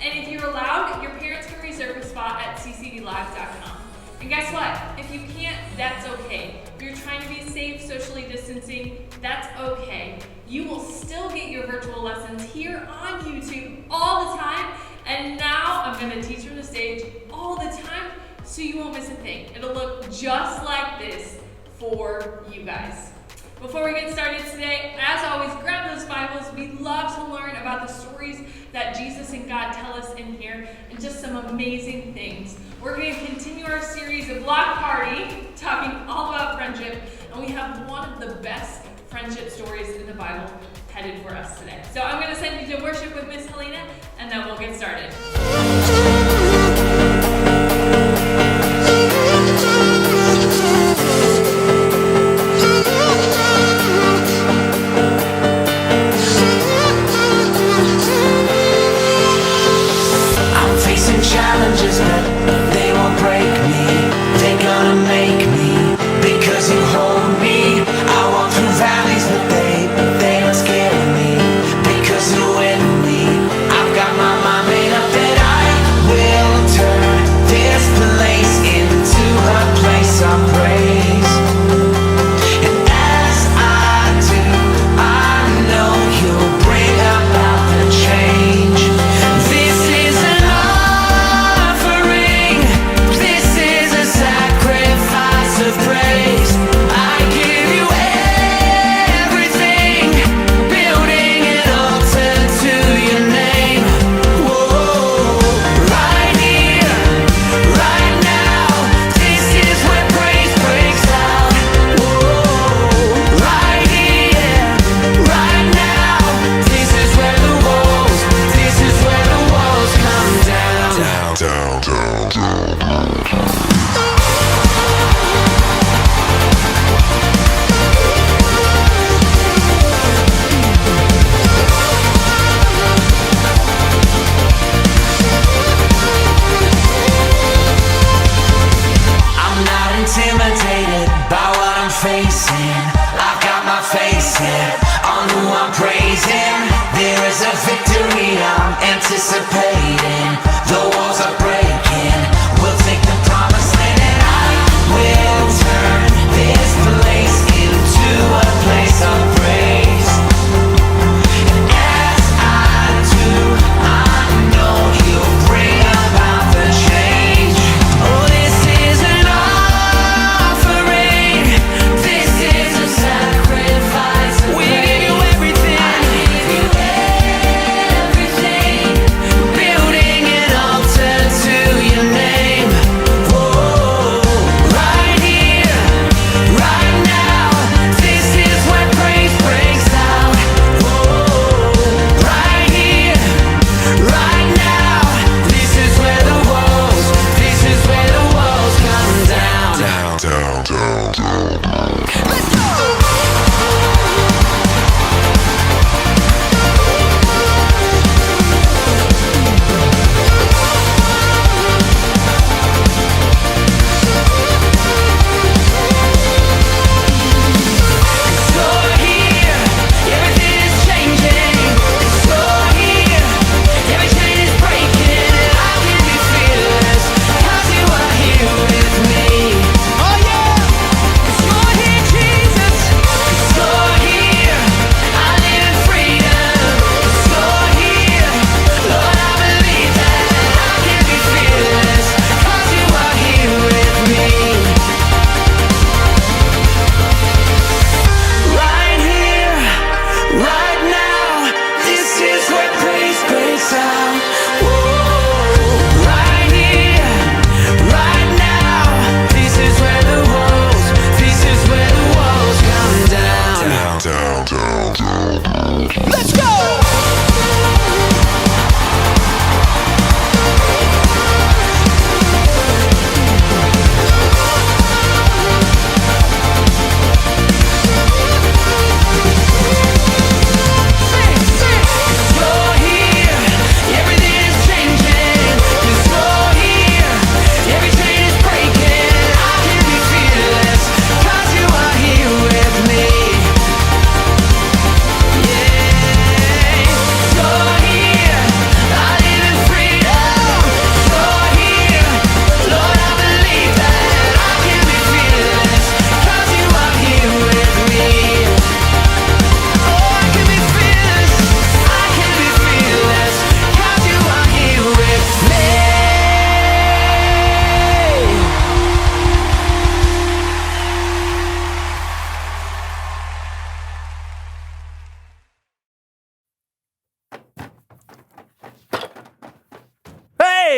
And if you're allowed, your parents can reserve a spot at ccvlive.com. And guess what? If you can't, that's okay. If you're trying to be safe, socially distancing, that's okay. You will still get your virtual lessons here on YouTube all the time. And now I'm going to teach from the stage all the time so you won't miss a thing. It'll look just like this for you guys. Before we get started today, as always, grab those Bibles. We love to learn about the stories that Jesus and God tell us in here and just some amazing things. We're going to continue our series of Block Party, talking all about friendship, and we have one of the best friendship stories in the Bible headed for us today. So I'm going to send you to worship with Miss Helena, and then we'll get started. Challenges, but they won't break me. They're gonna make me, because you hold me. I walk through valleys, but they don't scare me, because you're with me. I've got my mind made up that I will turn this place into a place of praise. And as I do, I know you'll bring about the change. This is an of praise. I give you everything, building an altar to your name. Whoa, right here, right now, this is where praise breaks out. Whoa, right here, right now, this is where the walls come down. Intimidated by what I'm facing. I've got my face set on who I'm praising. There is a victory I'm anticipating. The walls are breaking. We'll take the promised land, and I will turn this place into a place of praise. And as I do, I know you'll bring about the change. Oh, this is an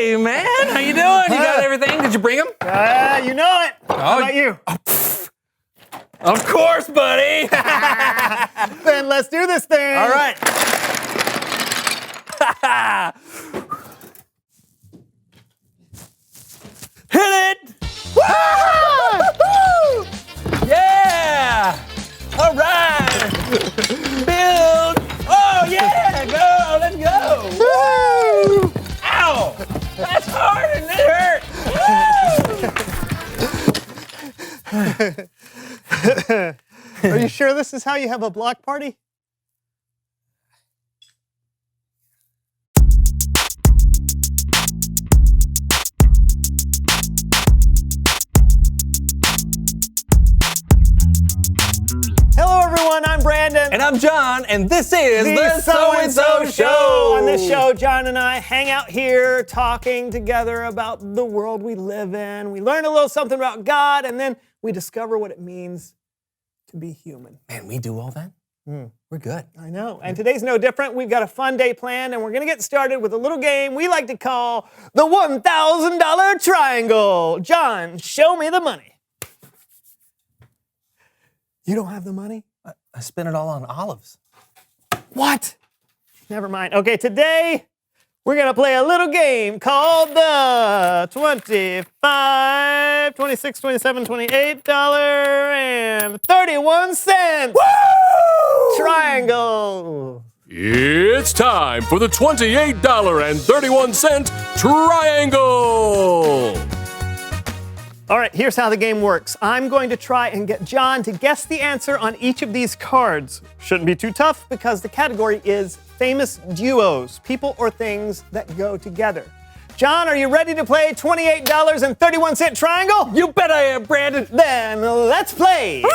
Hey, man, how you doing? You got everything? Did you bring them? You know it. How about you? Of course, buddy. Then let's do this thing. All right. Hit it! Woo! Yeah! All right! Build! Oh, yeah! Go! Let's go! Woo! Ow! That's hard and it hurt! Are you sure this is how you have a block party? Hello, everyone. I'm Brandon. And I'm John, and this is the So-and-So Show. On this show, John and I hang out here talking together about the world we live in. We learn a little something about God, and then we discover what it means to be human. Man, we do all that? We're good. I know. And today's no different. We've got a fun day planned, and we're going to get started with a little game we like to call the $1,000 Triangle. John, show me the money. You don't have the money? I spent it all on olives. What? Never mind. Okay, today we're going to play a little game called the 25, 26, 27, $28 and 31 cents. Woo! Triangle. It's time for the $28.31 Triangle! All right, here's how the game works. I'm going to try and get John to guess the answer on each of these cards. Shouldn't be too tough because the category is famous duos, people or things that go together. John, are you ready to play $28.31 Triangle? You bet I am, Brandon. Then let's play.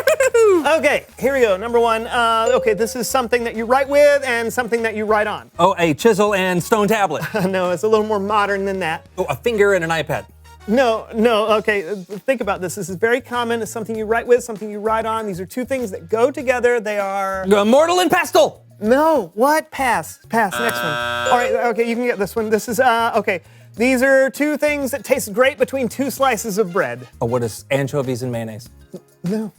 Okay, here we go. Number one. Okay, this is something that you write with and something that you write on. Oh, a chisel and stone tablet. No, it's a little more modern than that. Oh, a finger and an iPad. No, okay, think about this. This is very common. It's something you write with, something you write on. These are two things that go together. They are... Mortal and pestle. No, what? Pass, next one. All right, okay, you can get this one. This is, okay. These are two things that taste great between two slices of bread. Oh, what is anchovies and mayonnaise? No.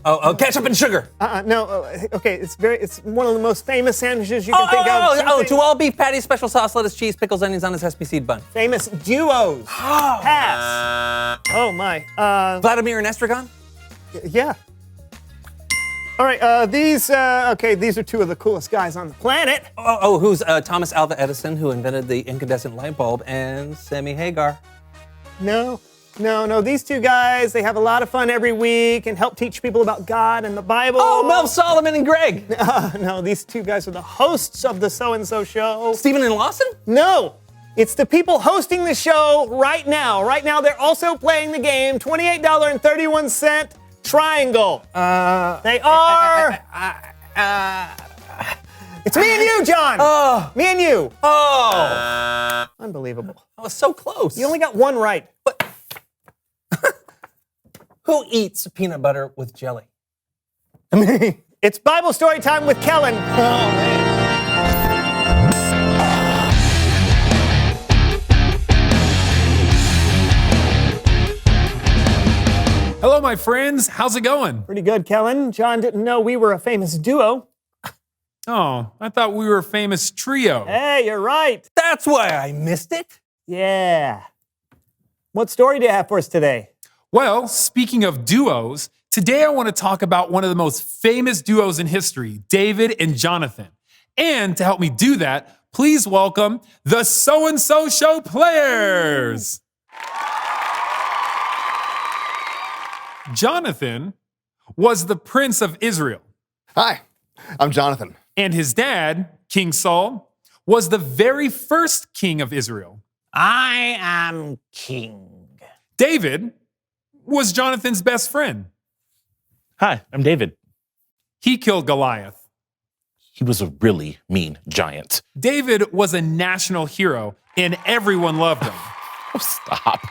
Oh, ketchup and sugar. No, okay, it's one of the most famous sandwiches you can think of. Two all beef patties, special sauce, lettuce, cheese, pickles, onions on a sesame seed bun. Famous duos. Pass. Oh my. Vladimir and Estragon? Yeah. All right, these are two of the coolest guys on the planet. Who's Thomas Alva Edison, who invented the incandescent light bulb, and Sammy Hagar? No, these two guys, they have a lot of fun every week and help teach people about God and the Bible. Oh, Mel Solomon and Greg. No, these two guys are the hosts of the So-and-So Show. Stephen and Lawson? No, it's the people hosting the show right now. Right now, they're also playing the game, $28.31 Triangle. They are... It's me and you, John. Me and you. Unbelievable. I was so close. You only got one right. But who eats peanut butter with jelly? It's Bible story time with Kellen. Oh, man. Hello, my friends. How's it going? Pretty good, Kellen. John didn't know we were a famous duo. Oh, I thought we were a famous trio. Hey, you're right. That's why I missed it. Yeah. What story do you have for us today? Well, speaking of duos, today I want to talk about one of the most famous duos in history, David and Jonathan. And to help me do that, please welcome the So-and-So Show players. Jonathan was the Prince of Israel. Hi, I'm Jonathan. And his dad, King Saul, was the very first king of Israel. I am king. David was Jonathan's best friend. Hi, I'm David. He killed Goliath. He was a really mean giant. David was a national hero, and everyone loved him. Oh, stop.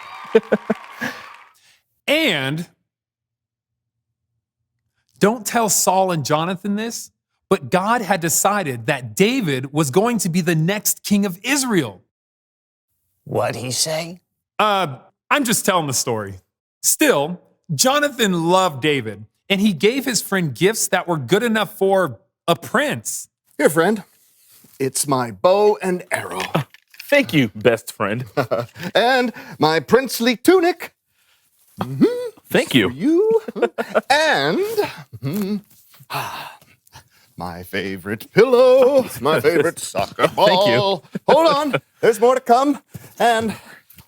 And don't tell Saul and Jonathan this, but God had decided that David was going to be the next king of Israel. What'd he say? I'm just telling the story. Still, Jonathan loved David, and he gave his friend gifts that were good enough for a prince. Here, friend. It's my bow and arrow. Thank you, best friend. And my princely tunic. Thank you. You. And my favorite pillow. My favorite soccer ball. Thank you. Hold on. There's more to come. And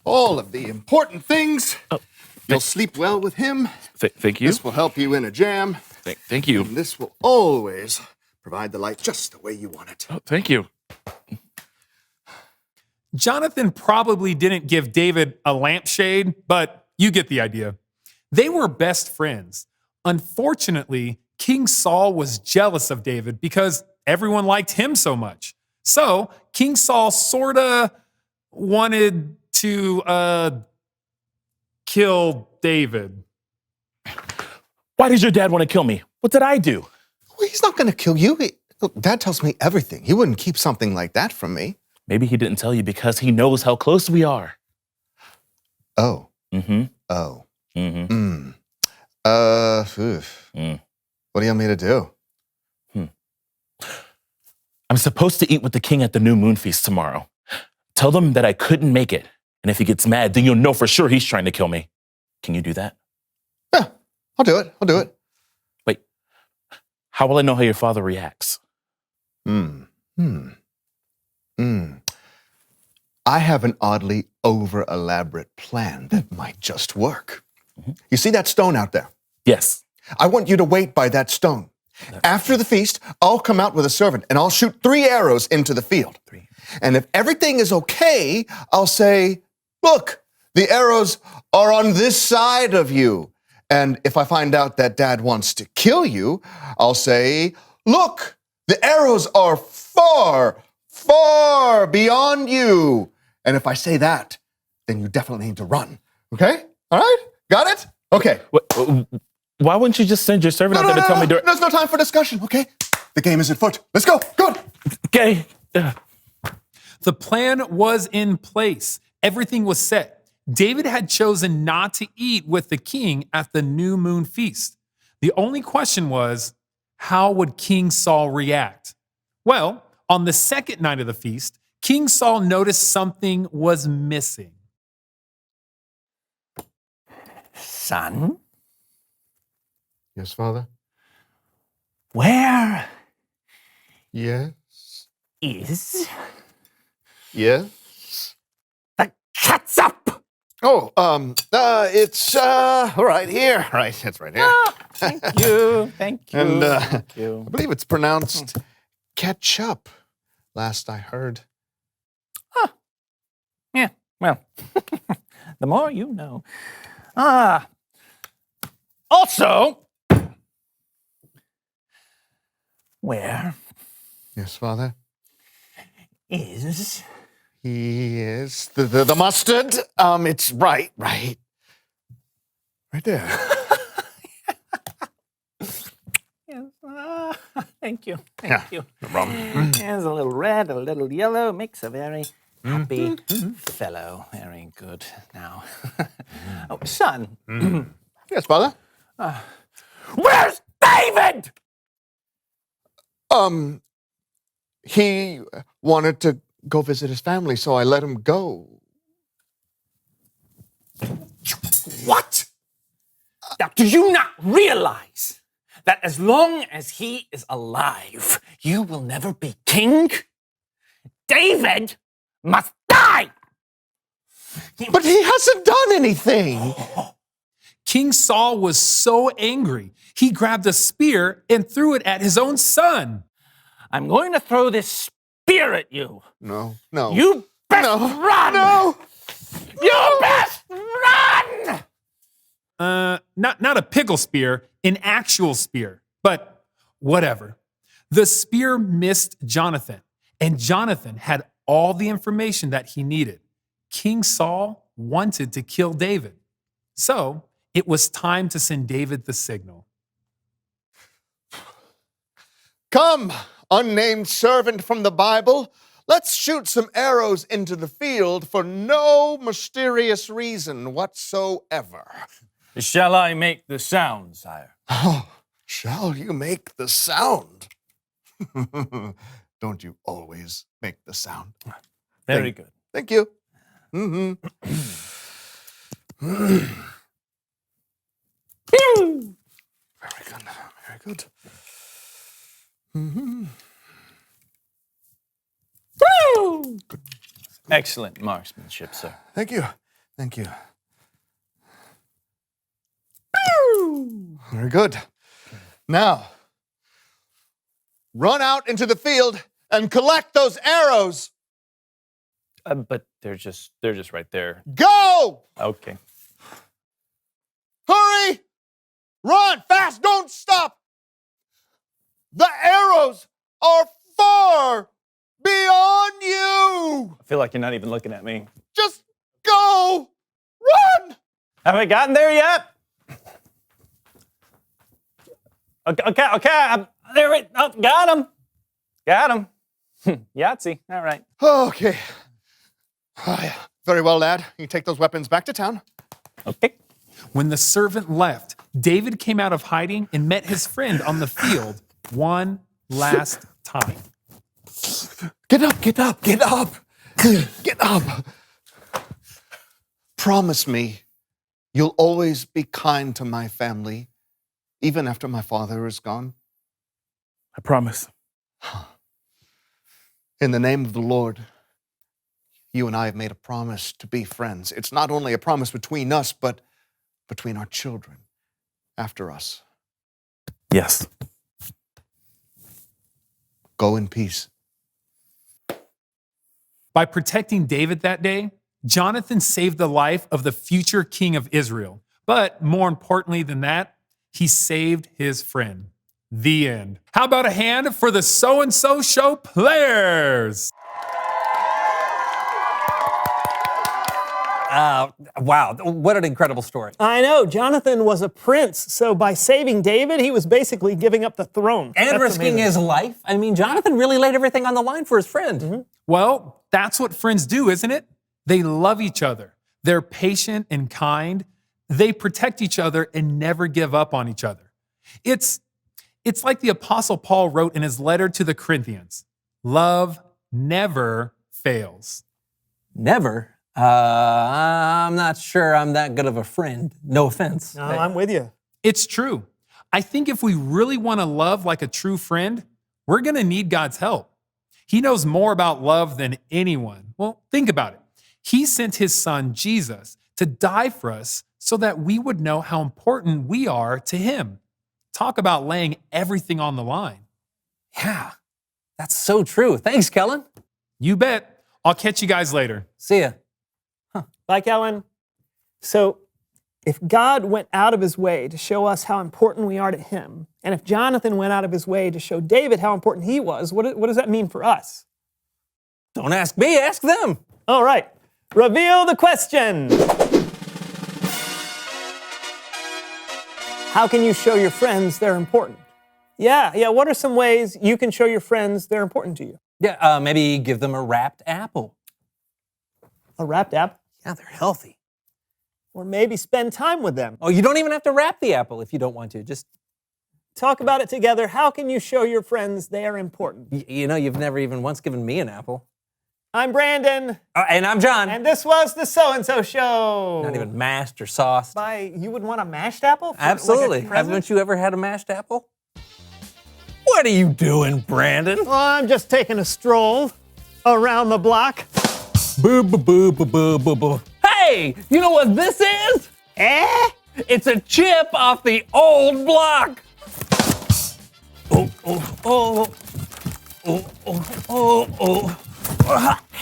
all of the important things. You'll sleep well with him. Thank you. This will help you in a jam. Thank you. And this will always provide the light just the way you want it. Oh, thank you. Jonathan probably didn't give David a lampshade, but you get the idea. They were best friends. Unfortunately, King Saul was jealous of David because everyone liked him so much. So King Saul sorta wanted to kill David. Why did your dad want to kill me? What did I do? Well, he's not going to kill you. Look, Dad tells me everything. He wouldn't keep something like that from me. Maybe he didn't tell you because he knows how close we are. Oh. Mm-hmm. Oh. Mm-hmm. What do you want me to do? I'm supposed to eat with the king at the new moon feast tomorrow. Tell them that I couldn't make it. And if he gets mad, then you'll know for sure he's trying to kill me. Can you do that? Yeah, I'll do it. I'll do it. Wait, how will I know how your father reacts? I have an oddly over-elaborate plan that might just work. You see that stone out there? Yes. I want you to wait by that stone. After the feast, I'll come out with a servant and I'll shoot 3 arrows into the field. And if everything is okay, I'll say, look, the arrows are on this side of you. And if I find out that Dad wants to kill you, I'll say, look, the arrows are far, far beyond you. And if I say that, then you definitely need to run. Okay? All right? Got it? Okay. Why wouldn't you just send your servant out there to tell me during... There's no time for discussion, okay? The game is afoot. Let's go. Good. Okay. The plan was in place. Everything was set. David had chosen not to eat with the king at the new moon feast. The only question was, how would King Saul react? Well, on the second night of the feast, King Saul noticed something was missing. Son, Yes, Father? where Yes. is Yes. the catsup? Oh, it's right here. Right, it's right here. Thank you. Thank you. And Thank you. I believe it's pronounced ketchup. Last I heard. Yeah, well, the more you know. Also, where Yes, Father. is He is the mustard. It's right there. Yes, thank you. Yeah, Thank you. no problem. There's a little red, a little yellow, makes a very happy fellow. Very good. Now, oh, son, Yes, Father. where's David? He wanted to go visit his family, so I let him go. What? Now, do you not realize that as long as he is alive, you will never be king? David must die! But he hasn't done anything. King Saul was so angry, he grabbed a spear and threw it at his own son. I'm going to throw this spear at you. No. You best run! No. You best run! Not a pickle spear, an actual spear. But whatever. The spear missed Jonathan, and Jonathan had all the information that he needed. King Saul wanted to kill David. So it was time to send David the signal. Come, unnamed servant from the Bible. let's shoot some arrows into the field for no mysterious reason whatsoever. Shall I make the sound, sire? Oh, shall you make the sound? Don't you always make the sound? Very good. Thank you. Mm-hmm. Very good. Very good. Mm-hmm. Excellent marksmanship, sir. Thank you. Thank you. Very good. Now, run out into the field and collect those arrows. But they're just right there. Go! Okay. Hurry! Run fast! Don't stop! The arrows are far beyond you! I feel like you're not even looking at me. Just go! Run! Have I gotten there yet? Okay. There we go. Got him. Yahtzee. All right. Okay. Oh, yeah. Very well, lad. You take those weapons back to town. Okay. When the servant left, David came out of hiding and met his friend on the field one last time. Get up, get up, get up. Get up. Promise me you'll always be kind to my family, even after my father is gone. I promise. In the name of the Lord, you and I have made a promise to be friends. It's not only a promise between us, but between our children after us. Yes. Go in peace. By protecting David that day, Jonathan saved the life of the future king of Israel. But more importantly than that, he saved his friend. The end. How about a hand for the So-and-So Show players? Wow, what an incredible story. I know, Jonathan was a prince, so by saving David, he was basically giving up the throne. And That's risking amazing. his life. I mean, Jonathan really laid everything on the line for his friend. Mm-hmm. Well, that's what friends do, isn't it? They love each other. They're patient and kind. They protect each other and never give up on each other. It's like the Apostle Paul wrote in his letter to the Corinthians. Love never fails. Never? I'm not sure I'm that good of a friend. No offense. No, I'm with you. It's true. I think if we really want to love like a true friend, we're going to need God's help. He knows more about love than anyone. Well, think about it. He sent his son, Jesus, to die for us so that we would know how important we are to him. Talk about laying everything on the line. Yeah, that's so true. Thanks, Kellen. You bet. I'll catch you guys later. See ya. Bye, Kellen. So, if God went out of his way to show us how important we are to him, and if Jonathan went out of his way to show David how important he was, what does that mean for us? Don't ask me, ask them. All right, reveal the question. How can you show your friends they're important? Yeah, what are some ways you can show your friends they're important to you? Yeah, maybe give them a wrapped apple. A wrapped apple? Yeah, they're healthy. Or maybe spend time with them. Oh, you don't even have to wrap the apple if you don't want to. Just talk about it together. How can you show your friends they are important? You know, you've never even once given me an apple. I'm Brandon. And I'm John. And this was the So-and-So Show. Not even mashed or sauced. You would want a mashed apple? Absolutely. Like a present? Haven't you ever had a mashed apple? What are you doing, Brandon? Well, I'm just taking a stroll around the block. Boo, boo, boo, boo, boo, boo, boo. Hey, you know what this is? It's a chip off the old block.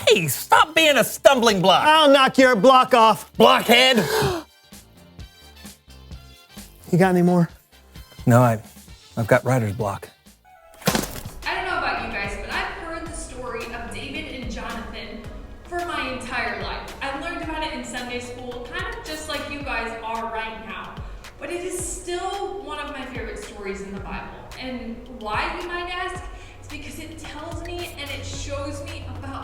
Hey, stop being a stumbling block. I'll knock your block off. Blockhead. You got any more? No, I've got writer's block. I don't know about you guys, but I've heard the story of David and Jonathan for my entire life. I learned about it in Sunday school, kind of just like you guys are right now. But it is still one of my favorite stories in the Bible. And why, you might ask? It's because it tells me and it shows me about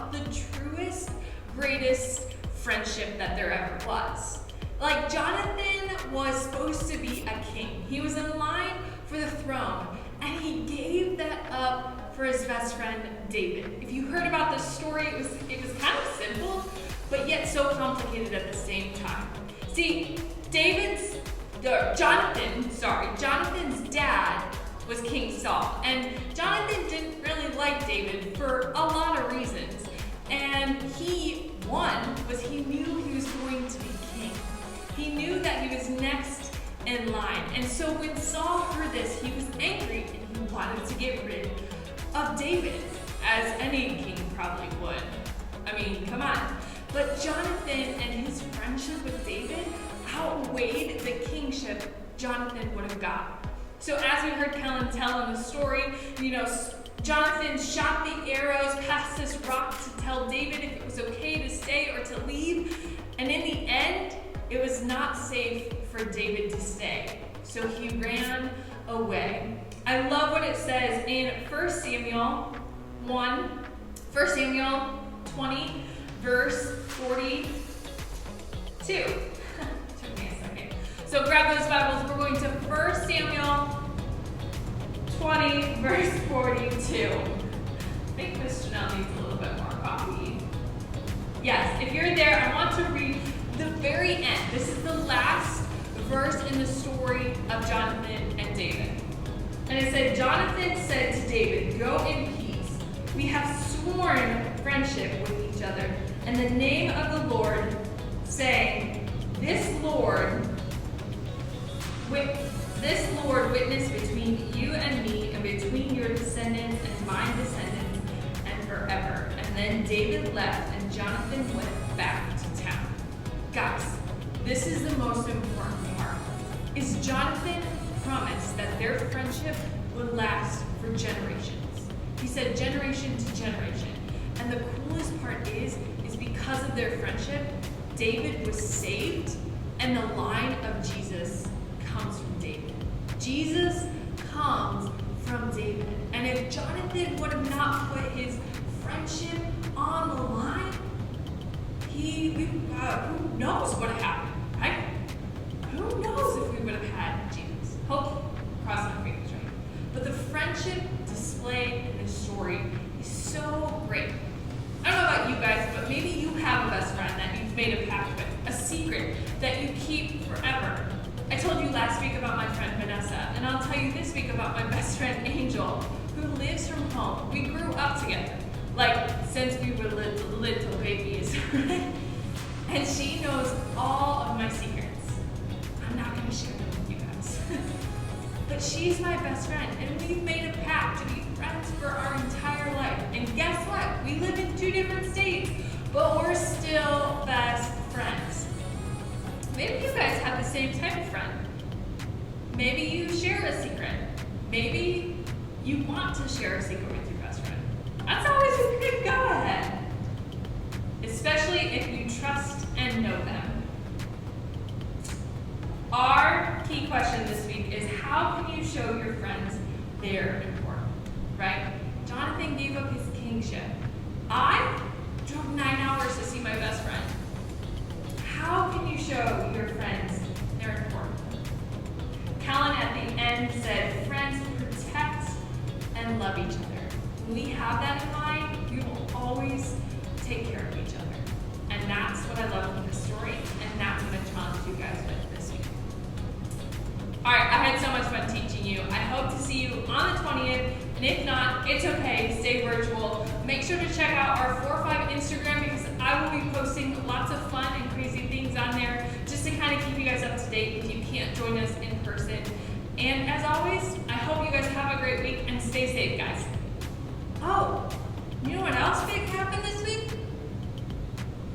greatest friendship that there ever was. Like, Jonathan was supposed to be a king. He was in line for the throne, and he gave that up for his best friend, David. If you heard about this story, it was kind of simple, but yet so complicated at the same time. See, Jonathan's dad was King Saul, and Jonathan didn't really like David for a lot of reasons. And he knew he was going to be king. He knew that he was next in line. And so when Saul heard this, he was angry and he wanted to get rid of David, as any king probably would. I mean, come on. But Jonathan and his friendship with David outweighed the kingship Jonathan would have got. So as we heard Kellen tell in the story, Jonathan shot the arrows past this rock to tell David if it was okay to stay or to leave. And in the end, it was not safe for David to stay. So he ran away. I love what it says in 1 Samuel 20, verse 42. Took me a second. So grab those Bibles. We're going to 1 Samuel 20, verse 42. I think Mr. Nell needs a little bit more coffee. Yes, if you're there, I want to read the very end. This is the last verse in the story of Jonathan and David. And it said, Jonathan said to David, "Go in peace. We have sworn friendship with each other in the name of the Lord, saying, This Lord witness between you and me and between your descendants and my descendants and forever." And then David left and Jonathan went back to town. Guys, this is the most important part, is Jonathan promised that their friendship would last for generations. He said generation to generation. And the coolest part is because of their friendship, David was saved, and the line of Jesus comes from David. Jesus comes from David. And if Jonathan would have not put his friendship on the line, who knows what had happened, right? Who knows if we would have had Jesus? Hopefully, cross my fingers, right? But the friendship displayed in this story is so great. I don't know about you guys, but maybe you have a best friend that you've made a pact with, a secret that you keep forever. I told you last week about my friend Vanessa, and I'll tell you this week about my best friend Angel, who lives from home. We grew up together, like since we were little babies, right? And she knows all of my secrets. I'm not gonna share them with you guys. But she's my best friend, and we've made a pact to be friends for our entire life. And guess what? We live in 2 different states, but we're still best friends. Maybe you guys have the same type of friend. Maybe you share a secret. Maybe you want to share a secret with your best friend. That's always a good go ahead. Especially if you trust and know them. Our key question this week is, how can you show your friends they're important, right? Jonathan gave up his kingship. I drove 9 hours to see my best friend. How can you show your friends they're important? Kellen at the end said, friends protect and love each other. When we have that in mind, we will always take care of each other. And that's what I love from this story, and that's what I challenge you guys with this week. All right, I had so much fun teaching you. I hope to see you on the 20th, and if not, it's okay, stay virtual. Make sure to check out our 4-5 Instagram, because I will be posting lots of fun and crazy things on there, just to kind of keep you guys up to date if you can't join us in person. And as always, I hope you guys have a great week, and stay safe, guys. Oh, you know what else big happened this week?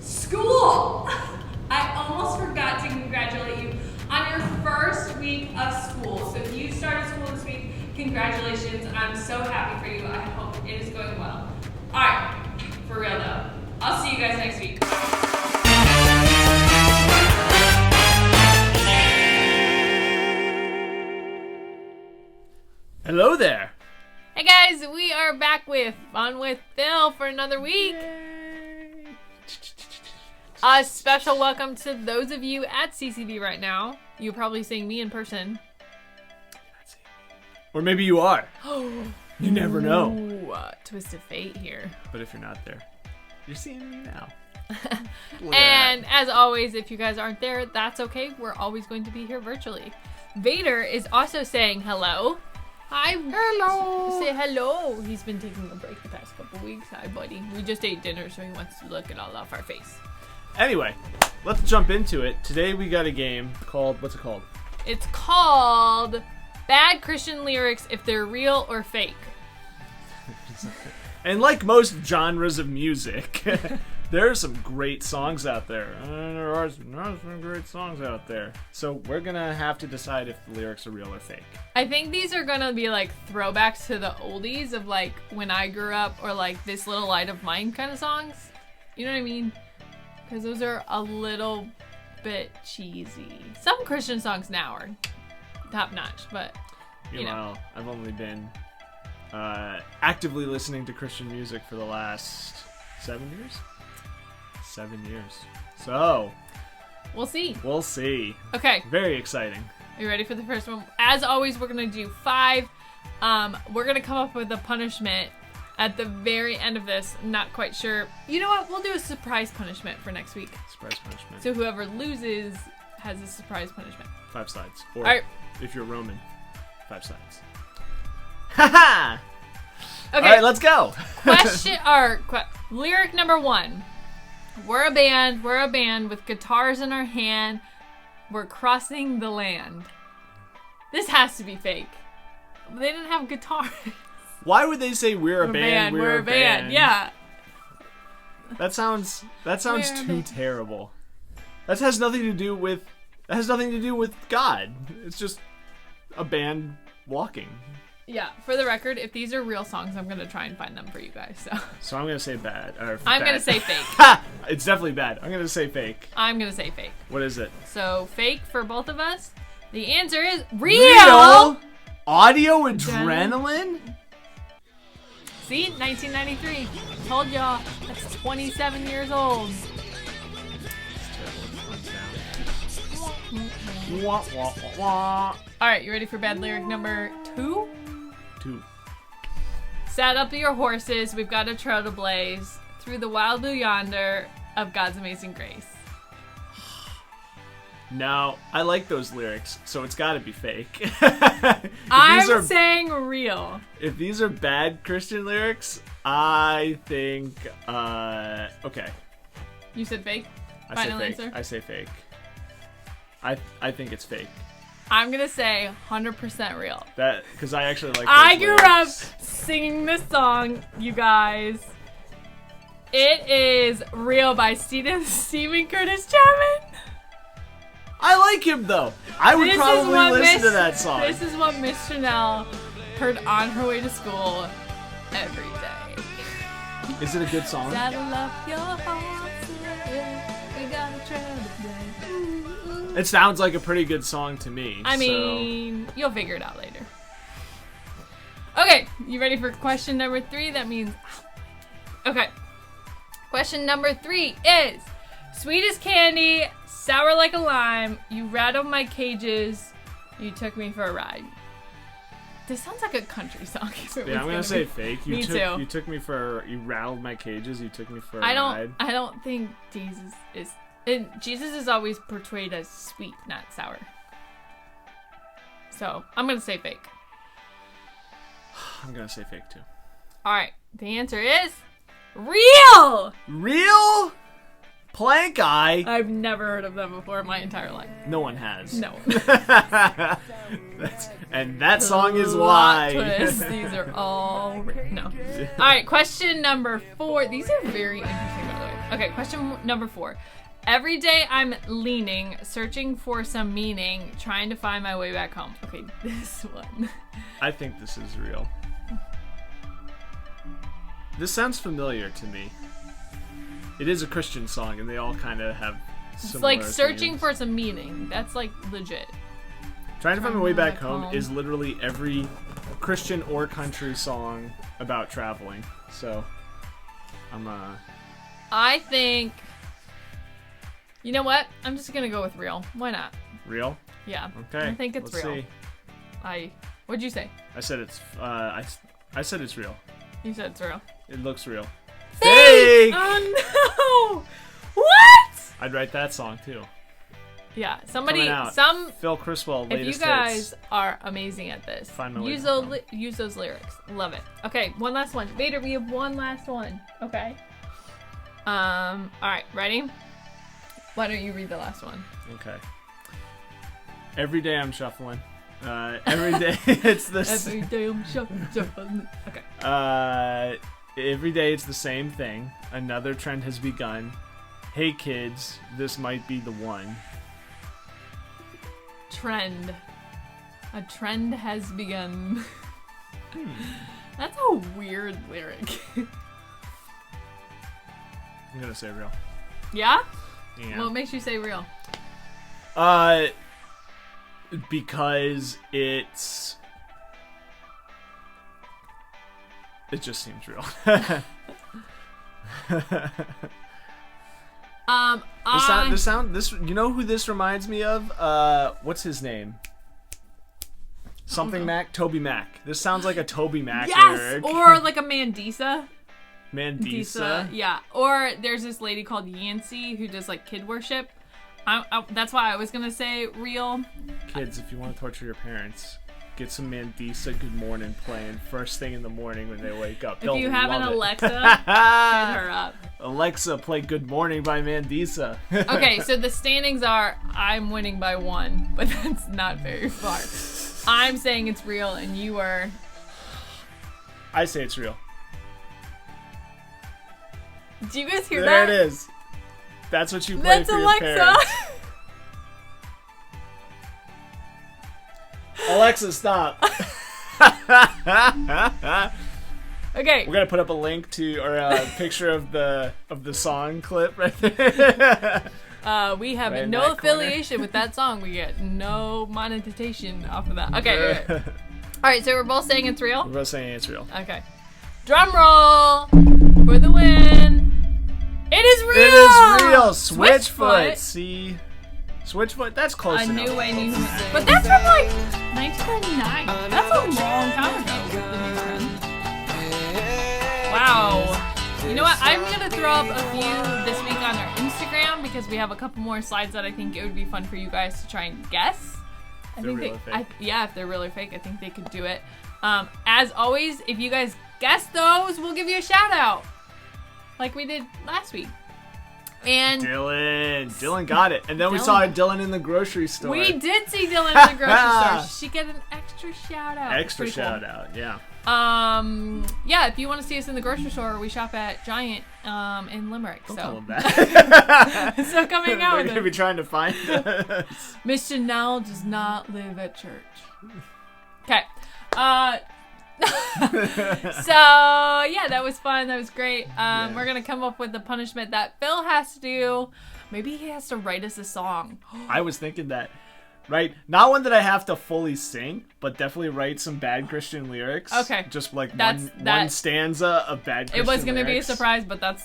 School! I almost forgot to congratulate you on your first week of school. So if you started school this week, congratulations. I'm so happy for you. I hope it is going well. All right, for real though. I'll see you guys next week. Hello there. Hey guys, we are back with Fun with Phil for another week. A special welcome to those of you at CCV right now. You're probably seeing me in person. Or maybe you are. You never know. Ooh, twist of fate here. But if you're not there, you're seeing me now. And as always, if you guys aren't there, that's okay. We're always going to be here virtually. Vader is also saying hello. Hi. Hello. Say hello. He's been taking a break the past couple weeks. Hi, buddy. We just ate dinner, so he wants to look it all off our face. Anyway, let's jump into it. Today we got a game called, what's it called? It's called Bad Christian Lyrics If They're Real or Fake. And like most genres of music, there are some great songs out there. There are some great songs out there. So we're going to have to decide if the lyrics are real or fake. I think these are gonna be like throwbacks to the oldies of like when I grew up, or like This Little Light of Mine kind of songs. You know what I mean? Because those are a little bit cheesy. Some Christian songs now are top notch, but you know. Well, I've only been actively listening to Christian music for the last 7 years. 7 years. So we'll see. We'll see. Okay. Very exciting. Are you ready for the first one? As always, we're gonna do 5. We're gonna come up with a punishment at the very end of this. I'm not quite sure. You know what? We'll do a surprise punishment for next week. Surprise punishment. So whoever loses has a surprise punishment. 5 sides. Or All right. if you're Roman, 5 sides. Haha! Okay. All right, let's go. Lyric number 1. We're a band with guitars in our hand. We're crossing the land. This has to be fake. They didn't have guitars. Why would they say we're a band? We're a band. Yeah. That sounds too terrible. That has nothing to do with God. It's just a band walking. Yeah, for the record, if these are real songs, I'm gonna try and find them for you guys. So I'm gonna say bad. I'm gonna say fake. It's definitely bad. I'm gonna say fake. I'm gonna say fake. What is it? So fake for both of us. The answer is real. Audio adrenaline. See, 1993. Told y'all. That's 27 years old. Wah, wah, wah, wah. All right, you ready for bad lyric number 2? 2. Saddle up your horses, we've got a trail to blaze through the wild blue yonder of God's amazing grace. No, I like those lyrics, so it's got to be fake. I'm saying real. If these are bad Christian lyrics, I think okay. You said fake? Final answer? I say fake. I think it's fake. I'm gonna say 100% real. That because I actually like. I those grew lyrics. up singing this song, you guys. It is real by Stephen Curtis Chapman. I like him though. I would probably listen to that song. This is what Miss Chanel heard on her way to school every day. Is it a good song? Saddle up your horses, we got a trail to blaze. It sounds like a pretty good song to me. I mean, you'll figure it out later. Okay, you ready for question number 3? That means... Okay. Question number 3 is... Sweet as candy, sour like a lime, you rattled my cages, you took me for a ride. This sounds like a country song. Yeah, I'm gonna say fake. Me too. You took me for... You rattled my cages, you took me for a ride. I don't think Jesus is... And Jesus is always portrayed as sweet, not sour. So, I'm going to say fake. I'm going to say fake too. Alright, the answer is real! Real? Plank Eye? I've never heard of them before in my entire life. No one has. No. And that song is why. Twist. These are all... No. Alright, question number 4. These are very interesting, by the way. Okay, question number 4. Every day I'm leaning, searching for some meaning, trying to find my way back home. Okay, this one. I think this is real. This sounds familiar to me. It is a Christian song, and they all kind of have similar It's like searching themes. for some meaning. That's like legit. Trying to Find My Way Back Home is literally every Christian or country song about traveling. So, I think You know what? I'm just gonna go with real. Why not? Real? Yeah. Okay. I think it's let's real. See. What'd you say? I said it's. I said it's real. You said it's real. It looks real. Fake! Oh no! What? I'd write that song too. Yeah. Coming out. Phil Criswell. If Latest you guys hits. are amazing at this, Find my way use home. those lyrics. Love it. Okay, one last one. Vader, we have one last one. Okay. All right, ready? Why don't you read the last one? Okay. Every day I'm shuffling. Every day it's this. Every day I'm shuffling. Okay. Every day it's the same thing. Another trend has begun. Hey kids, this might be the one. Trend. A trend has begun. That's a weird lyric. I'm gonna say real. Yeah? Yeah. What makes you say real? Because it just seems real. This you know who this reminds me of? What's his name? Something Mac? Toby Mac. This sounds like a Toby Mac lyric. Or like a Mandisa. Mandisa. Yeah. Or there's this lady called Yancy who does like kid worship. That's why I was gonna say real. Kids, if you want to torture your parents, get some Mandisa Good Morning playing first thing in the morning when they wake up. If you have an love it. Alexa, hit her up. Alexa, play Good Morning by Mandisa. Okay, so the standings are I'm winning by 1, but that's not very far. I'm saying it's real, and you are. I say it's real. Do you guys hear There that? it is. That's what you play That's for Alexa. your parents. Alexa, stop. Okay. We're gonna put up a link to or a picture of the song clip right there. We have Right in no that corner. affiliation with that song. We get no monetization off of that. Okay. All right, so we're both saying it's real? We're both saying it's real. Okay. Drum roll for the win. It is real. It is real. Switchfoot. Switchfoot. See, Switchfoot. That's close I enough. knew I knew who it is. But that's from like 1999. That's a long time ago. The new trend. Wow. You know what? I'm gonna throw up a few this week on our Instagram because we have a couple more slides that I think it would be fun for you guys to try and guess. If they're real or fake. Yeah, if they're real or fake, I think they could do it. As always, if you guys guess those, we'll give you a shout out, like we did last week. And Dylan got it. And then we Dylan. saw Dylan in the grocery store. we did see Dylan in the grocery store. She get an extra shout out. Extra Pretty cool. shout out, yeah. Yeah, if you want to see us in the grocery store, we shop at Giant in Limerick. Don't so tell him that. so come hang out They're with gonna us. be trying to find us. Miss Chanel does not live at church. Okay. So yeah, that was fun. That was great. We're gonna come up with the punishment that Phil has to do. Maybe he has to write us a song. I was thinking that. Right? Not one that I have to fully sing, but definitely write some bad Christian lyrics. Okay. Just like That's- one stanza of bad Christian It was gonna lyrics. be a surprise, but that's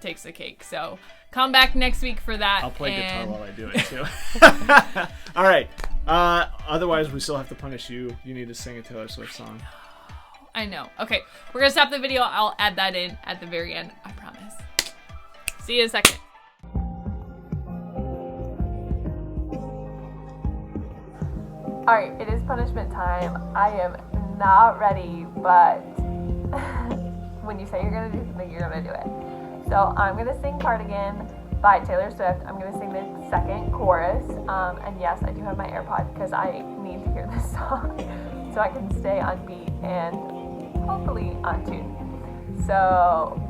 takes the cake. So come back next week for that. I'll play guitar and- while I do it too. All right. Otherwise, we still have to punish you. You need to sing a Taylor Swift song. I know. Okay, we're gonna stop the video. I'll add that in at the very end. I promise. See you in a second. Alright, it is punishment time. I am not ready, but when you say you're gonna do something, you're gonna do it. So I'm gonna sing Cardigan by Taylor Swift. I'm gonna sing the second chorus. And yes, I do have my AirPod because I need to hear this song so I can stay on beat and hopefully on tune. So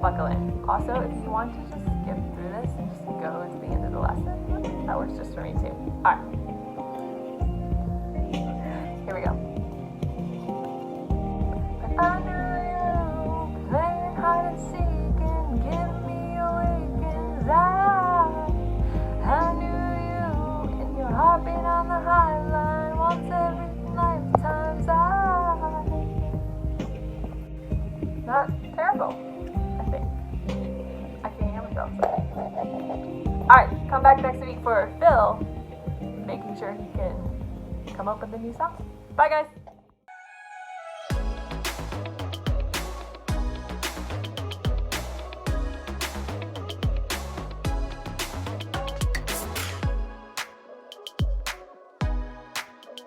buckle in. Also, if you want to just skip through this and just go to the end of the lesson, that works just for me too. Alright. Here we go. But I knew you playing hide and seek and giving me awakens. I knew you in your heartbeat on the high line once every lifetime's Not terrible, I think. I can't hear myself. for Phil, making sure he can come up with a new song. Bye, guys.